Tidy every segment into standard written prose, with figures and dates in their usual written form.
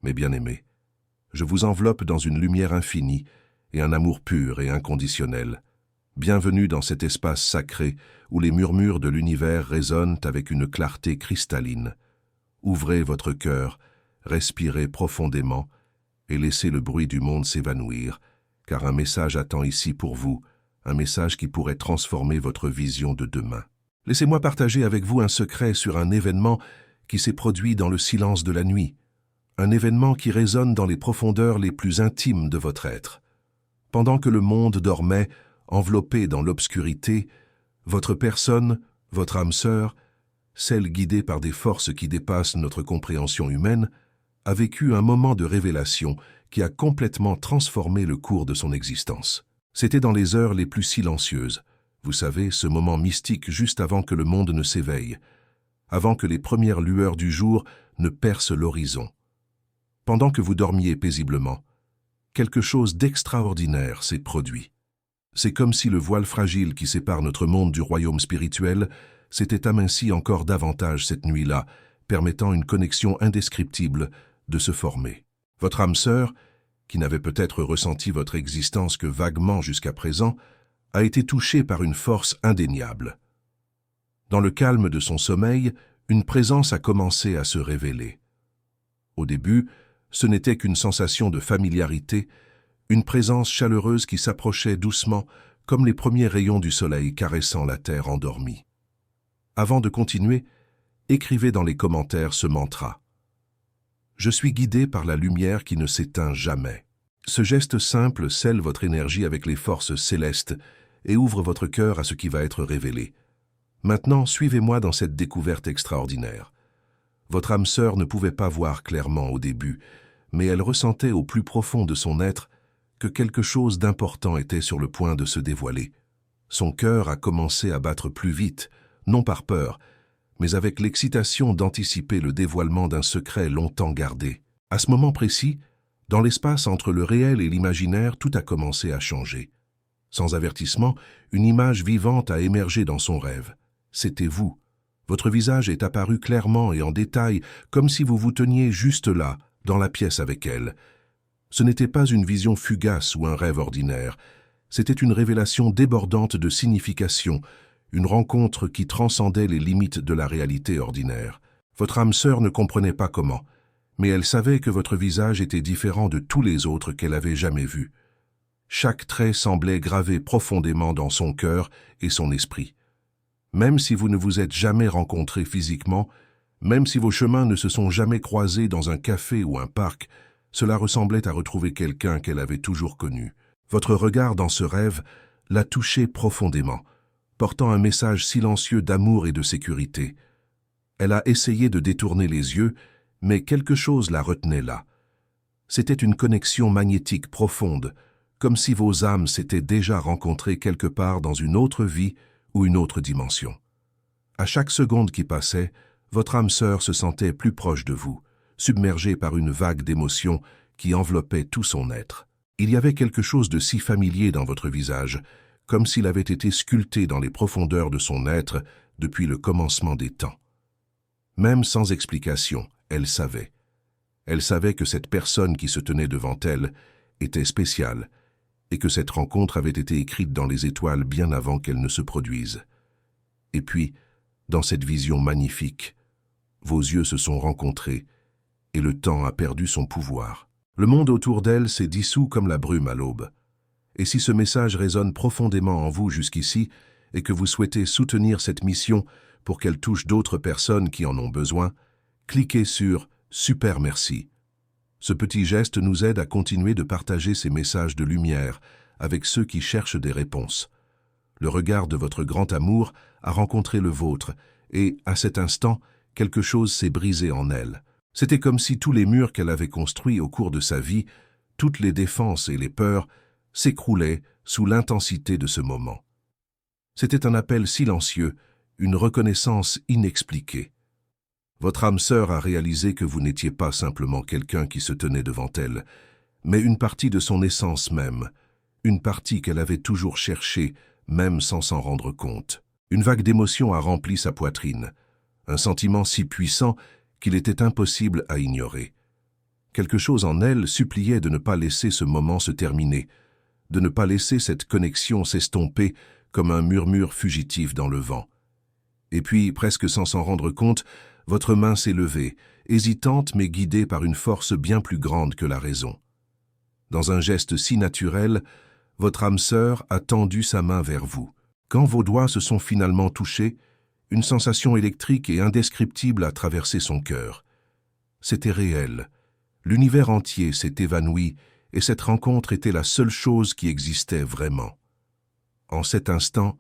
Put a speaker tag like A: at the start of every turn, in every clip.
A: Mes bien-aimés, je vous enveloppe dans une lumière infinie et un amour pur et inconditionnel. Bienvenue dans cet espace sacré où les murmures de l'univers résonnent avec une clarté cristalline. Ouvrez votre cœur, respirez profondément et laissez le bruit du monde s'évanouir, car un message attend ici pour vous, un message qui pourrait transformer votre vision de demain. Laissez-moi partager avec vous un secret sur un événement qui s'est produit dans le silence de la nuit, un événement qui résonne dans les profondeurs les plus intimes de votre être. Pendant que le monde dormait, enveloppé dans l'obscurité, votre personne, votre âme sœur, celle guidée par des forces qui dépassent notre compréhension humaine, a vécu un moment de révélation qui a complètement transformé le cours de son existence. C'était dans les heures les plus silencieuses, vous savez, ce moment mystique juste avant que le monde ne s'éveille, avant que les premières lueurs du jour ne percent l'horizon. Pendant que vous dormiez paisiblement, quelque chose d'extraordinaire s'est produit. C'est comme si le voile fragile qui sépare notre monde du royaume spirituel s'était aminci encore davantage cette nuit-là, permettant une connexion indescriptible de se former. Votre âme sœur, qui n'avait peut-être ressenti votre existence que vaguement jusqu'à présent, a été touchée par une force indéniable. Dans le calme de son sommeil, une présence a commencé à se révéler. Au début, ce n'était qu'une sensation de familiarité, une présence chaleureuse qui s'approchait doucement, comme les premiers rayons du soleil caressant la terre endormie. Avant de continuer, écrivez dans les commentaires ce mantra. Je suis guidé par la lumière qui ne s'éteint jamais. Ce geste simple scelle votre énergie avec les forces célestes et ouvre votre cœur à ce qui va être révélé. Maintenant, suivez-moi dans cette découverte extraordinaire. Votre âme sœur ne pouvait pas voir clairement au début, mais elle ressentait au plus profond de son être que quelque chose d'important était sur le point de se dévoiler. Son cœur a commencé à battre plus vite, non par peur, mais avec l'excitation d'anticiper le dévoilement d'un secret longtemps gardé. À ce moment précis, dans l'espace entre le réel et l'imaginaire, tout a commencé à changer. Sans avertissement, une image vivante a émergé dans son rêve. C'était vous. Votre visage est apparu clairement et en détail, comme si vous vous teniez juste là, dans la pièce avec elle. Ce n'était pas une vision fugace ou un rêve ordinaire. C'était une révélation débordante de signification, une rencontre qui transcendait les limites de la réalité ordinaire. Votre âme sœur ne comprenait pas comment, mais elle savait que votre visage était différent de tous les autres qu'elle avait jamais vus. Chaque trait semblait gravé profondément dans son cœur et son esprit. Même si vous ne vous êtes jamais rencontrés physiquement, même si vos chemins ne se sont jamais croisés dans un café ou un parc, cela ressemblait à retrouver quelqu'un qu'elle avait toujours connu. Votre regard dans ce rêve l'a touché profondément, portant un message silencieux d'amour et de sécurité. Elle a essayé de détourner les yeux, mais quelque chose la retenait là. C'était une connexion magnétique profonde, comme si vos âmes s'étaient déjà rencontrées quelque part dans une autre vie ou une autre dimension. À chaque seconde qui passait, votre âme sœur se sentait plus proche de vous, submergée par une vague d'émotions qui enveloppait tout son être. Il y avait quelque chose de si familier dans votre visage, comme s'il avait été sculpté dans les profondeurs de son être depuis le commencement des temps. Même sans explication, elle savait. Elle savait que cette personne qui se tenait devant elle était spéciale et que cette rencontre avait été écrite dans les étoiles bien avant qu'elle ne se produise. Et puis, dans cette vision magnifique, vos yeux se sont rencontrés et le temps a perdu son pouvoir. Le monde autour d'elle s'est dissous comme la brume à l'aube. Et si ce message résonne profondément en vous jusqu'ici et que vous souhaitez soutenir cette mission pour qu'elle touche d'autres personnes qui en ont besoin, cliquez sur « Super merci ». Ce petit geste nous aide à continuer de partager ces messages de lumière avec ceux qui cherchent des réponses. Le regard de votre grand amour a rencontré le vôtre et, à cet instant, quelque chose s'est brisé en elle. C'était comme si tous les murs qu'elle avait construits au cours de sa vie, toutes les défenses et les peurs, s'écroulaient sous l'intensité de ce moment. C'était un appel silencieux, une reconnaissance inexpliquée. Votre âme sœur a réalisé que vous n'étiez pas simplement quelqu'un qui se tenait devant elle, mais une partie de son essence même, une partie qu'elle avait toujours cherchée, même sans s'en rendre compte. Une vague d'émotion a rempli sa poitrine, un sentiment si puissant qu'il était impossible à ignorer. Quelque chose en elle suppliait de ne pas laisser ce moment se terminer, de ne pas laisser cette connexion s'estomper comme un murmure fugitif dans le vent. Et puis, presque sans s'en rendre compte, votre main s'est levée, hésitante mais guidée par une force bien plus grande que la raison. Dans un geste si naturel, votre âme sœur a tendu sa main vers vous. Quand vos doigts se sont finalement touchés, une sensation électrique et indescriptible a traversé son cœur. C'était réel. L'univers entier s'est évanoui et cette rencontre était la seule chose qui existait vraiment. En cet instant,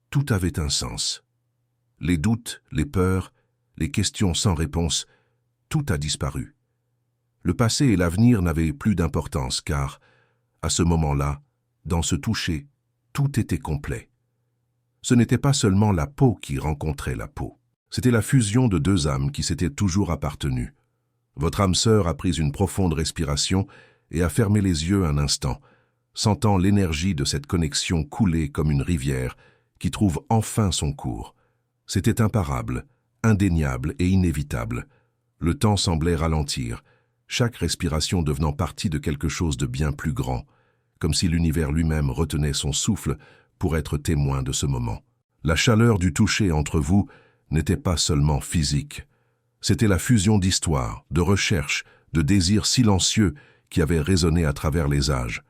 A: tout avait un sens. Les doutes, les peurs, les questions sans réponse, tout a disparu. Le passé et l'avenir n'avaient plus d'importance car, à ce moment-là, dans ce toucher, tout était complet. Ce n'était pas seulement la peau qui rencontrait la peau. C'était la fusion de deux âmes qui s'étaient toujours appartenues. Votre âme sœur a pris une profonde respiration et a fermé les yeux un instant, sentant l'énergie de cette connexion couler comme une rivière qui trouve enfin son cours. C'était imparable, indéniable et inévitable. Le temps semblait ralentir, chaque respiration devenant partie de quelque chose de bien plus grand, comme si l'univers lui-même retenait son souffle pour être témoin de ce moment. La chaleur du toucher entre vous n'était pas seulement physique. C'était la fusion d'histoires, de recherches, de désirs silencieux qui avaient résonné à travers les âges.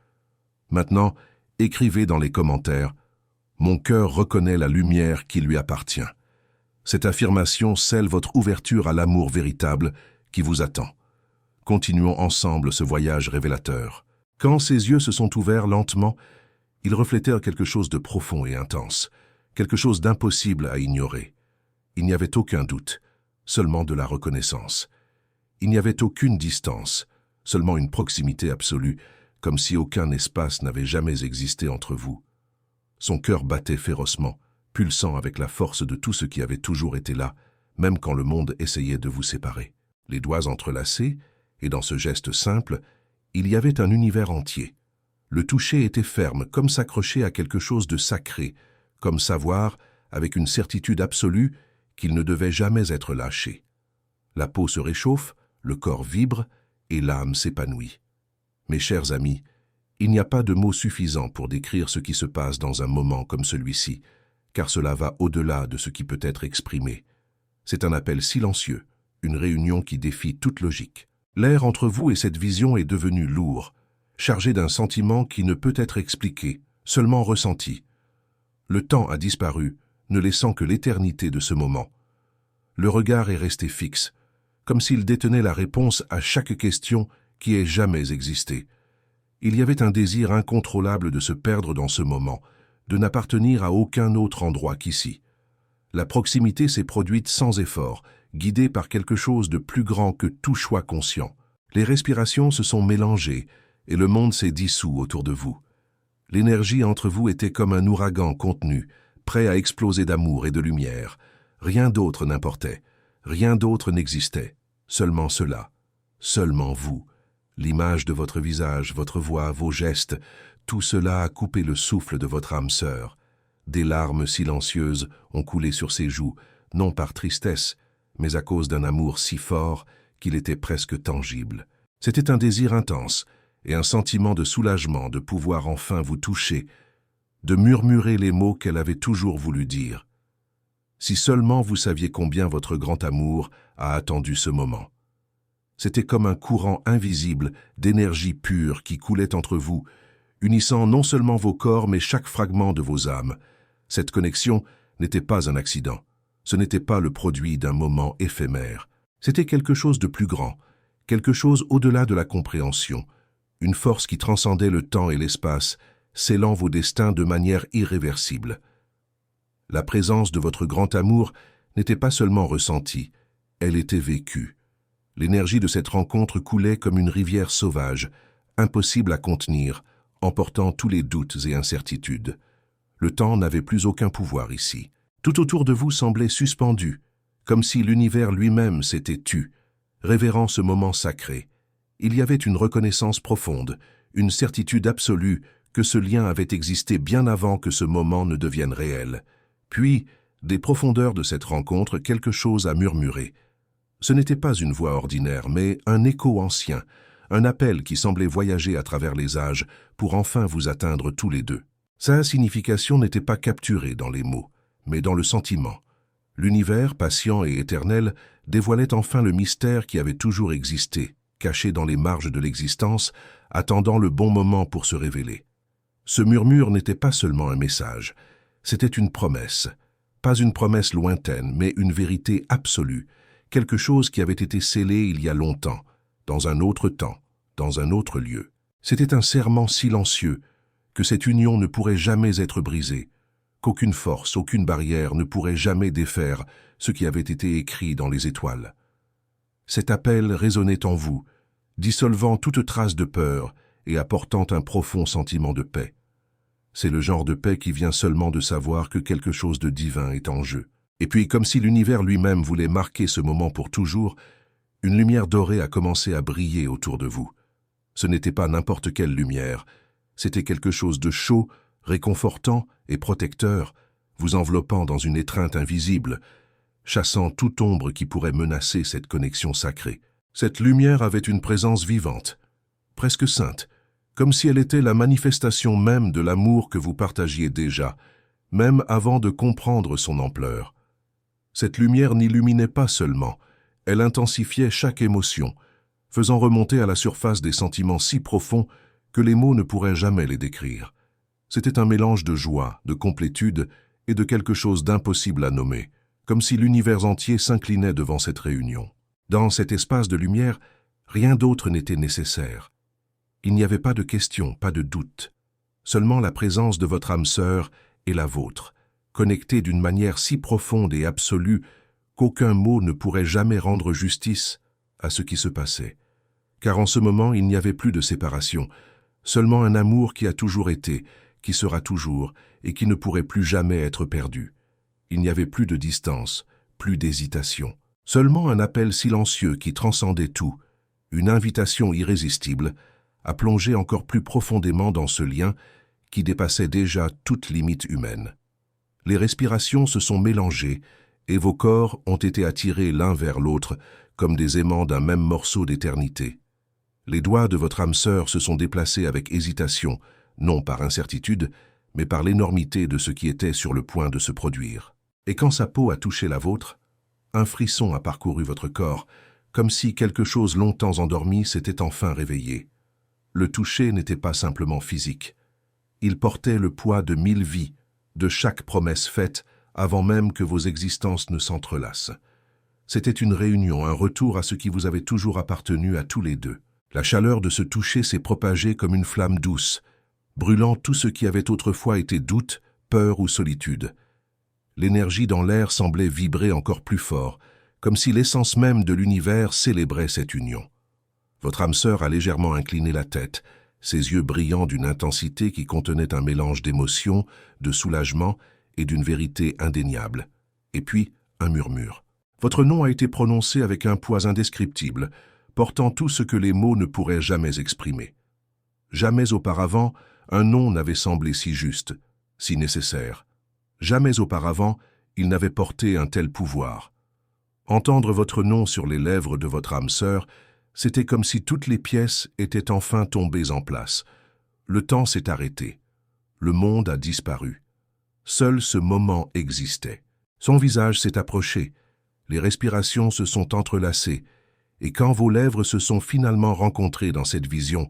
A: Maintenant, écrivez dans les commentaires « Mon cœur reconnaît la lumière qui lui appartient ». Cette affirmation scelle votre ouverture à l'amour véritable qui vous attend. Continuons ensemble ce voyage révélateur. Quand ses yeux se sont ouverts lentement, ils reflétèrent quelque chose de profond et intense, quelque chose d'impossible à ignorer. Il n'y avait aucun doute, seulement de la reconnaissance. Il n'y avait aucune distance, seulement une proximité absolue, comme si aucun espace n'avait jamais existé entre vous. Son cœur battait férocement, pulsant avec la force de tout ce qui avait toujours été là, même quand le monde essayait de vous séparer. Les doigts entrelacés, et dans ce geste simple, il y avait un univers entier. Le toucher était ferme, comme s'accrocher à quelque chose de sacré, comme savoir, avec une certitude absolue, qu'il ne devait jamais être lâché. La peau se réchauffe, le corps vibre, et l'âme s'épanouit. Mes chers amis, il n'y a pas de mots suffisants pour décrire ce qui se passe dans un moment comme celui-ci, car cela va au-delà de ce qui peut être exprimé. C'est un appel silencieux, une réunion qui défie toute logique. L'air entre vous et cette vision est devenu lourd, chargé d'un sentiment qui ne peut être expliqué, seulement ressenti. Le temps a disparu, ne laissant que l'éternité de ce moment. Le regard est resté fixe, comme s'il détenait la réponse à chaque question qui ait jamais existé. Il y avait un désir incontrôlable de se perdre dans ce moment, de n'appartenir à aucun autre endroit qu'ici. La proximité s'est produite sans effort, guidée par quelque chose de plus grand que tout choix conscient. Les respirations se sont mélangées et le monde s'est dissous autour de vous. L'énergie entre vous était comme un ouragan contenu, prêt à exploser d'amour et de lumière. Rien d'autre n'importait, rien d'autre n'existait, seulement cela, seulement vous. L'image de votre visage, votre voix, vos gestes, tout cela a coupé le souffle de votre âme sœur. Des larmes silencieuses ont coulé sur ses joues, non par tristesse, mais à cause d'un amour si fort qu'il était presque tangible. C'était un désir intense et un sentiment de soulagement de pouvoir enfin vous toucher, de murmurer les mots qu'elle avait toujours voulu dire. Si seulement vous saviez combien votre grand amour a attendu ce moment. C'était comme un courant invisible d'énergie pure qui coulait entre vous, unissant non seulement vos corps mais chaque fragment de vos âmes. Cette connexion n'était pas un accident, ce n'était pas le produit d'un moment éphémère. C'était quelque chose de plus grand, quelque chose au-delà de la compréhension, une force qui transcendait le temps et l'espace, scellant vos destins de manière irréversible. La présence de votre grand amour n'était pas seulement ressentie, elle était vécue. L'énergie de cette rencontre coulait comme une rivière sauvage, impossible à contenir, emportant tous les doutes et incertitudes. Le temps n'avait plus aucun pouvoir ici. Tout autour de vous semblait suspendu, comme si l'univers lui-même s'était tu, révérant ce moment sacré. Il y avait une reconnaissance profonde, une certitude absolue que ce lien avait existé bien avant que ce moment ne devienne réel. Puis, des profondeurs de cette rencontre, quelque chose a murmuré. Ce n'était pas une voix ordinaire, mais un écho ancien, un appel qui semblait voyager à travers les âges pour enfin vous atteindre tous les deux. Sa signification n'était pas capturée dans les mots, mais dans le sentiment. L'univers, patient et éternel, dévoilait enfin le mystère qui avait toujours existé, caché dans les marges de l'existence, attendant le bon moment pour se révéler. Ce murmure n'était pas seulement un message, c'était une promesse. Pas une promesse lointaine, mais une vérité absolue, quelque chose qui avait été scellé il y a longtemps, dans un autre temps, dans un autre lieu. C'était un serment silencieux, que cette union ne pourrait jamais être brisée, qu'aucune force, aucune barrière ne pourrait jamais défaire ce qui avait été écrit dans les étoiles. Cet appel résonnait en vous, dissolvant toute trace de peur et apportant un profond sentiment de paix. C'est le genre de paix qui vient seulement de savoir que quelque chose de divin est en jeu. Et puis, comme si l'univers lui-même voulait marquer ce moment pour toujours, une lumière dorée a commencé à briller autour de vous. Ce n'était pas n'importe quelle lumière, c'était quelque chose de chaud, réconfortant et protecteur, vous enveloppant dans une étreinte invisible, chassant toute ombre qui pourrait menacer cette connexion sacrée. Cette lumière avait une présence vivante, presque sainte, comme si elle était la manifestation même de l'amour que vous partagiez déjà, même avant de comprendre son ampleur. Cette lumière n'illuminait pas seulement, elle intensifiait chaque émotion, faisant remonter à la surface des sentiments si profonds que les mots ne pourraient jamais les décrire. C'était un mélange de joie, de complétude et de quelque chose d'impossible à nommer, comme si l'univers entier s'inclinait devant cette réunion. Dans cet espace de lumière, rien d'autre n'était nécessaire. Il n'y avait pas de question, pas de doute, seulement la présence de votre âme sœur et la vôtre, connectées d'une manière si profonde et absolue qu'aucun mot ne pourrait jamais rendre justice à ce qui se passait. Car en ce moment, il n'y avait plus de séparation, seulement un amour qui a toujours été, qui sera toujours, et qui ne pourrait plus jamais être perdu. Il n'y avait plus de distance, plus d'hésitation. Seulement un appel silencieux qui transcendait tout, une invitation irrésistible à plonger encore plus profondément dans ce lien qui dépassait déjà toute limite humaine. Les respirations se sont mélangées et vos corps ont été attirés l'un vers l'autre comme des aimants d'un même morceau d'éternité. Les doigts de votre âme sœur se sont déplacés avec hésitation, non par incertitude, mais par l'énormité de ce qui était sur le point de se produire. Et quand sa peau a touché la vôtre, un frisson a parcouru votre corps, comme si quelque chose longtemps endormi s'était enfin réveillé. Le toucher n'était pas simplement physique. Il portait le poids de 1000 vies, de chaque promesse faite avant même que vos existences ne s'entrelacent. C'était une réunion, un retour à ce qui vous avait toujours appartenu à tous les deux. La chaleur de ce toucher s'est propagée comme une flamme douce, brûlant tout ce qui avait autrefois été doute, peur ou solitude. L'énergie dans l'air semblait vibrer encore plus fort, comme si l'essence même de l'univers célébrait cette union. Votre âme sœur a légèrement incliné la tête, ses yeux brillants d'une intensité qui contenait un mélange d'émotion, de soulagement et d'une vérité indéniable. Et puis, un murmure. Votre nom a été prononcé avec un poids indescriptible, portant tout ce que les mots ne pourraient jamais exprimer. Jamais auparavant, un nom n'avait semblé si juste, si nécessaire. Jamais auparavant, il n'avait porté un tel pouvoir. Entendre votre nom sur les lèvres de votre âme sœur, c'était comme si toutes les pièces étaient enfin tombées en place. Le temps s'est arrêté. Le monde a disparu. Seul ce moment existait. Son visage s'est approché. Les respirations se sont entrelacées. Et quand vos lèvres se sont finalement rencontrées dans cette vision,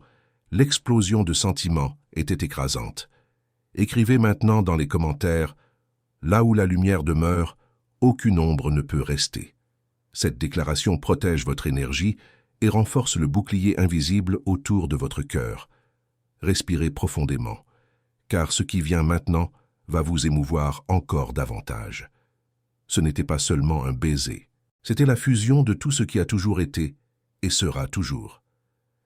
A: l'explosion de sentiments était écrasante. Écrivez maintenant dans les commentaires « Là où la lumière demeure, aucune ombre ne peut rester ». Cette déclaration protège votre énergie et renforce le bouclier invisible autour de votre cœur. Respirez profondément, car ce qui vient maintenant va vous émouvoir encore davantage. Ce n'était pas seulement un baiser, c'était la fusion de tout ce qui a toujours été et sera toujours.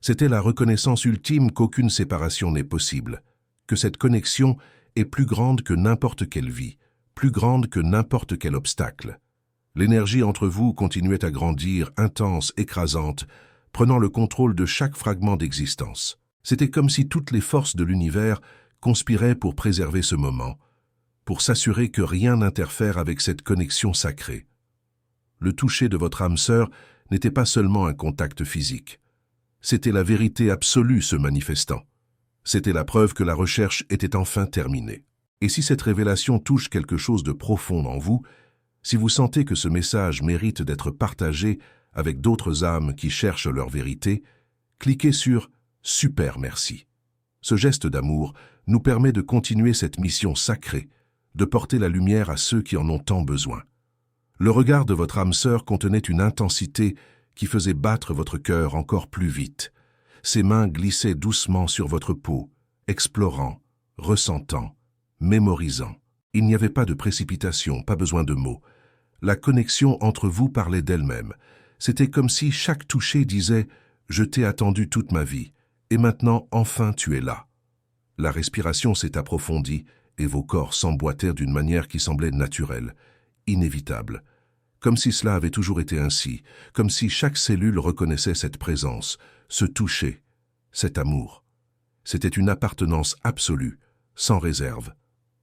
A: C'était la reconnaissance ultime qu'aucune séparation n'est possible, que cette connexion est plus grande que n'importe quelle vie, plus grande que n'importe quel obstacle. L'énergie entre vous continuait à grandir, intense, écrasante, prenant le contrôle de chaque fragment d'existence. C'était comme si toutes les forces de l'univers conspiraient pour préserver ce moment, pour s'assurer que rien n'interfère avec cette connexion sacrée. Le toucher de votre âme sœur n'était pas seulement un contact physique. C'était la vérité absolue se manifestant. C'était la preuve que la recherche était enfin terminée. Et si cette révélation touche quelque chose de profond en vous, si vous sentez que ce message mérite d'être partagé avec d'autres âmes qui cherchent leur vérité, cliquez sur « Super merci ». Ce geste d'amour nous permet de continuer cette mission sacrée, de porter la lumière à ceux qui en ont tant besoin. Le regard de votre âme sœur contenait une intensité qui faisait battre votre cœur encore plus vite. Ses mains glissaient doucement sur votre peau, explorant, ressentant, mémorisant. Il n'y avait pas de précipitation, pas besoin de mots. La connexion entre vous parlait d'elle-même. C'était comme si chaque toucher disait « Je t'ai attendu toute ma vie, et maintenant enfin tu es là ». La respiration s'est approfondie et vos corps s'emboîtèrent d'une manière qui semblait naturelle, inévitable. Comme si cela avait toujours été ainsi, comme si chaque cellule reconnaissait cette présence, ce toucher, cet amour. C'était une appartenance absolue, sans réserve,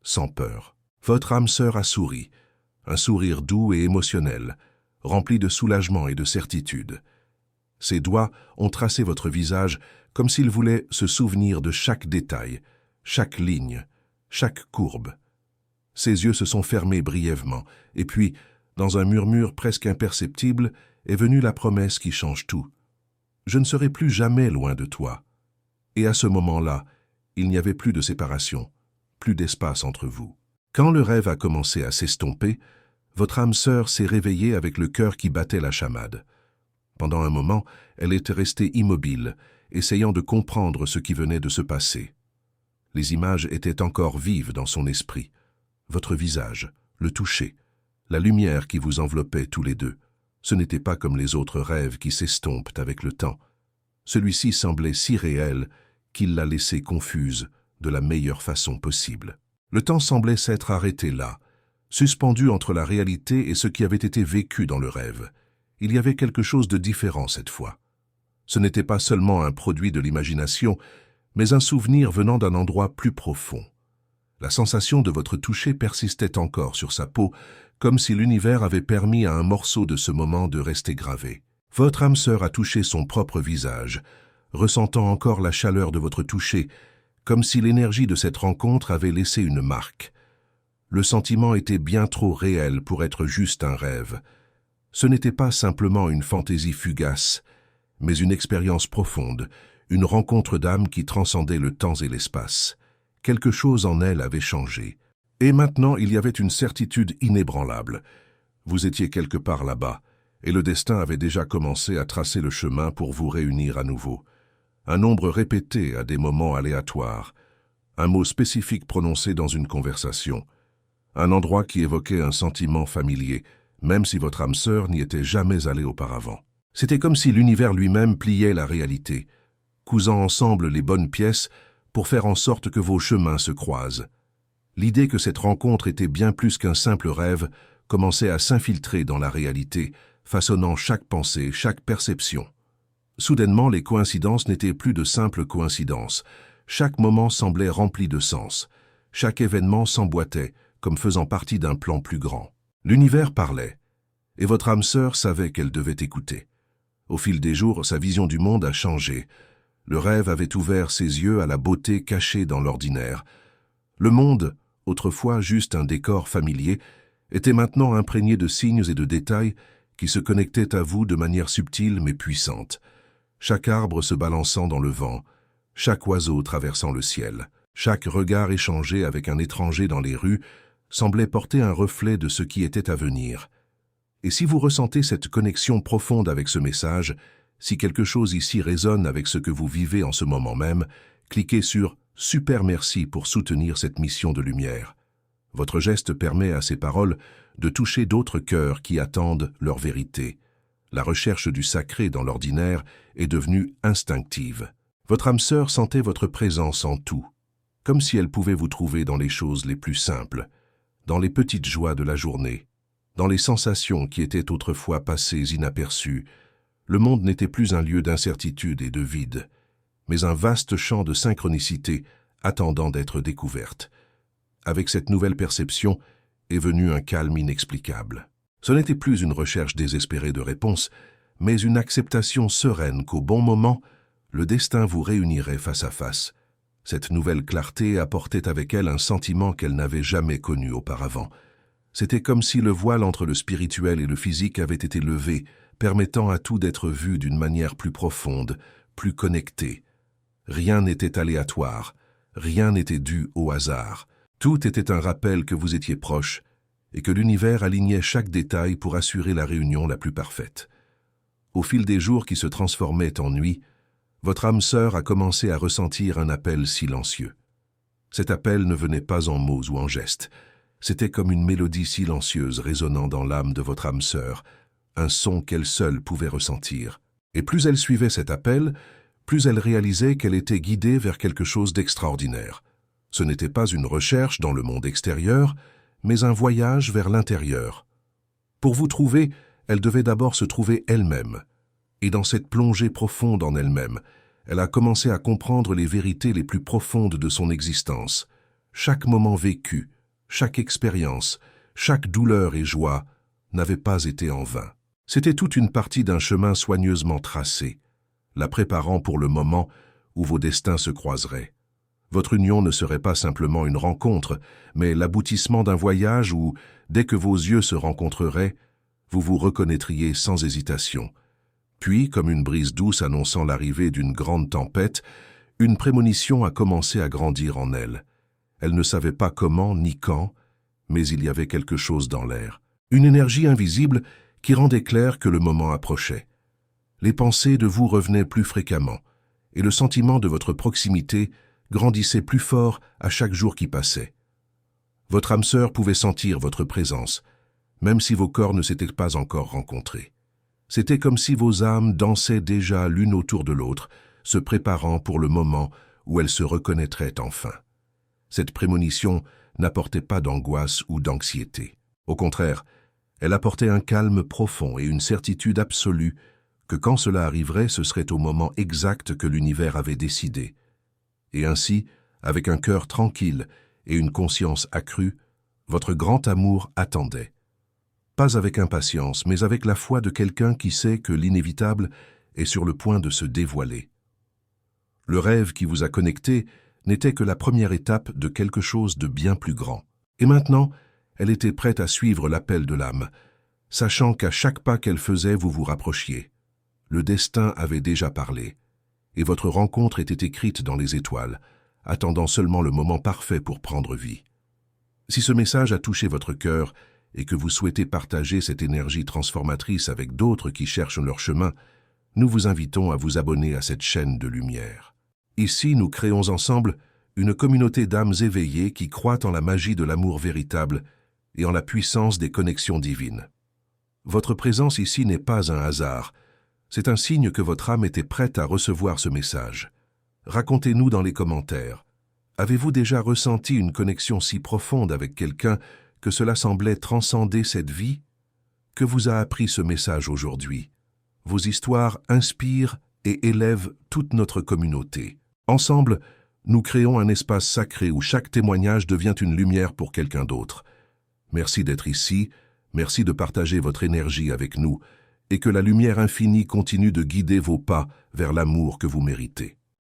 A: sans peur. Votre âme sœur a souri, un sourire doux et émotionnel, rempli de soulagement et de certitude. Ses doigts ont tracé votre visage comme s'il voulait se souvenir de chaque détail, chaque ligne, chaque courbe. Ses yeux se sont fermés brièvement, et puis, dans un murmure presque imperceptible, est venue la promesse qui change tout. « Je ne serai plus jamais loin de toi. » Et à ce moment-là, il n'y avait plus de séparation, plus d'espace entre vous. Quand le rêve a commencé à s'estomper, votre âme sœur s'est réveillée avec le cœur qui battait la chamade. Pendant un moment, elle était restée immobile, essayant de comprendre ce qui venait de se passer. Les images étaient encore vives dans son esprit. Votre visage, le toucher, la lumière qui vous enveloppait tous les deux. Ce n'était pas comme les autres rêves qui s'estompent avec le temps. Celui-ci semblait si réel qu'il l'a laissée confuse de la meilleure façon possible. Le temps semblait s'être arrêté là, suspendu entre la réalité et ce qui avait été vécu dans le rêve. Il y avait quelque chose de différent cette fois. Ce n'était pas seulement un produit de l'imagination, mais un souvenir venant d'un endroit plus profond. La sensation de votre toucher persistait encore sur sa peau, comme si l'univers avait permis à un morceau de ce moment de rester gravé. Votre âme sœur a touché son propre visage, ressentant encore la chaleur de votre toucher, comme si l'énergie de cette rencontre avait laissé une marque. Le sentiment était bien trop réel pour être juste un rêve. Ce n'était pas simplement une fantaisie fugace, mais une expérience profonde, une rencontre d'âme qui transcendait le temps et l'espace. Quelque chose en elle avait changé. Et maintenant, il y avait une certitude inébranlable. Vous étiez quelque part là-bas, et le destin avait déjà commencé à tracer le chemin pour vous réunir à nouveau. Un nombre répété à des moments aléatoires, un mot spécifique prononcé dans une conversation, un endroit qui évoquait un sentiment familier, même si votre âme sœur n'y était jamais allée auparavant. C'était comme si l'univers lui-même pliait la réalité, cousant ensemble les bonnes pièces pour faire en sorte que vos chemins se croisent. L'idée que cette rencontre était bien plus qu'un simple rêve commençait à s'infiltrer dans la réalité, façonnant chaque pensée, chaque perception. Soudainement, les coïncidences n'étaient plus de simples coïncidences. Chaque moment semblait rempli de sens. Chaque événement s'emboîtait, comme faisant partie d'un plan plus grand. L'univers parlait, et votre âme sœur savait qu'elle devait écouter. Au fil des jours, sa vision du monde a changé. Le rêve avait ouvert ses yeux à la beauté cachée dans l'ordinaire. Le monde, autrefois juste un décor familier, était maintenant imprégné de signes et de détails qui se connectaient à vous de manière subtile mais puissante. Chaque arbre se balançant dans le vent, chaque oiseau traversant le ciel, chaque regard échangé avec un étranger dans les rues semblait porter un reflet de ce qui était à venir. Et si vous ressentez cette connexion profonde avec ce message, si quelque chose ici résonne avec ce que vous vivez en ce moment même, cliquez sur « Super merci » pour soutenir cette mission de lumière. Votre geste permet à ces paroles de toucher d'autres cœurs qui attendent leur vérité. La recherche du sacré dans l'ordinaire est devenue instinctive. Votre âme sœur sentait votre présence en tout, comme si elle pouvait vous trouver dans les choses les plus simples, dans les petites joies de la journée, dans les sensations qui étaient autrefois passées inaperçues. Le monde n'était plus un lieu d'incertitude et de vide, mais un vaste champ de synchronicité attendant d'être découverte. Avec cette nouvelle perception est venu un calme inexplicable. Ce n'était plus une recherche désespérée de réponses, mais une acceptation sereine qu'au bon moment, le destin vous réunirait face à face. Cette nouvelle clarté apportait avec elle un sentiment qu'elle n'avait jamais connu auparavant. C'était comme si le voile entre le spirituel et le physique avait été levé, permettant à tout d'être vu d'une manière plus profonde, plus connectée. Rien n'était aléatoire, rien n'était dû au hasard. Tout était un rappel que vous étiez proche et que l'univers alignait chaque détail pour assurer la réunion la plus parfaite. Au fil des jours qui se transformaient en nuit, votre âme sœur a commencé à ressentir un appel silencieux. Cet appel ne venait pas en mots ou en gestes. C'était comme une mélodie silencieuse résonnant dans l'âme de votre âme sœur, un son qu'elle seule pouvait ressentir. Et plus elle suivait cet appel, plus elle réalisait qu'elle était guidée vers quelque chose d'extraordinaire. Ce n'était pas une recherche dans le monde extérieur, mais un voyage vers l'intérieur. Pour vous trouver, elle devait d'abord se trouver elle-même. Et dans cette plongée profonde en elle-même, elle a commencé à comprendre les vérités les plus profondes de son existence. Chaque moment vécu, chaque expérience, chaque douleur et joie n'avait pas été en vain. C'était toute une partie d'un chemin soigneusement tracé, la préparant pour le moment où vos destins se croiseraient. Votre union ne serait pas simplement une rencontre, mais l'aboutissement d'un voyage où, dès que vos yeux se rencontreraient, vous vous reconnaîtriez sans hésitation. Puis, comme une brise douce annonçant l'arrivée d'une grande tempête, une prémonition a commencé à grandir en elle. Elle ne savait pas comment ni quand, mais il y avait quelque chose dans l'air. Une énergie invisible qui rendait clair que le moment approchait. Les pensées de vous revenaient plus fréquemment, et le sentiment de votre proximité grandissait plus fort à chaque jour qui passait. Votre âme sœur pouvait sentir votre présence, même si vos corps ne s'étaient pas encore rencontrés. C'était comme si vos âmes dansaient déjà l'une autour de l'autre, se préparant pour le moment où elles se reconnaîtraient enfin. Cette prémonition n'apportait pas d'angoisse ou d'anxiété. Au contraire, elle apportait un calme profond et une certitude absolue que quand cela arriverait, ce serait au moment exact que l'univers avait décidé. Et ainsi, avec un cœur tranquille et une conscience accrue, votre grand amour attendait. Pas avec impatience, mais avec la foi de quelqu'un qui sait que l'inévitable est sur le point de se dévoiler. Le rêve qui vous a connecté n'était que la première étape de quelque chose de bien plus grand. Et maintenant, elle était prête à suivre l'appel de l'âme, sachant qu'à chaque pas qu'elle faisait, vous vous rapprochiez. Le destin avait déjà parlé, et votre rencontre était écrite dans les étoiles, attendant seulement le moment parfait pour prendre vie. Si ce message a touché votre cœur, et que vous souhaitez partager cette énergie transformatrice avec d'autres qui cherchent leur chemin, nous vous invitons à vous abonner à cette chaîne de lumière. Ici, nous créons ensemble une communauté d'âmes éveillées qui croient en la magie de l'amour véritable et en la puissance des connexions divines. Votre présence ici n'est pas un hasard, c'est un signe que votre âme était prête à recevoir ce message. Racontez-nous dans les commentaires. Avez-vous déjà ressenti une connexion si profonde avec quelqu'un que cela semblait transcender cette vie? Que vous a appris ce message aujourd'hui? Vos histoires inspirent et élèvent toute notre communauté. Ensemble, nous créons un espace sacré où chaque témoignage devient une lumière pour quelqu'un d'autre. Merci d'être ici, merci de partager votre énergie avec nous, et que la lumière infinie continue de guider vos pas vers l'amour que vous méritez.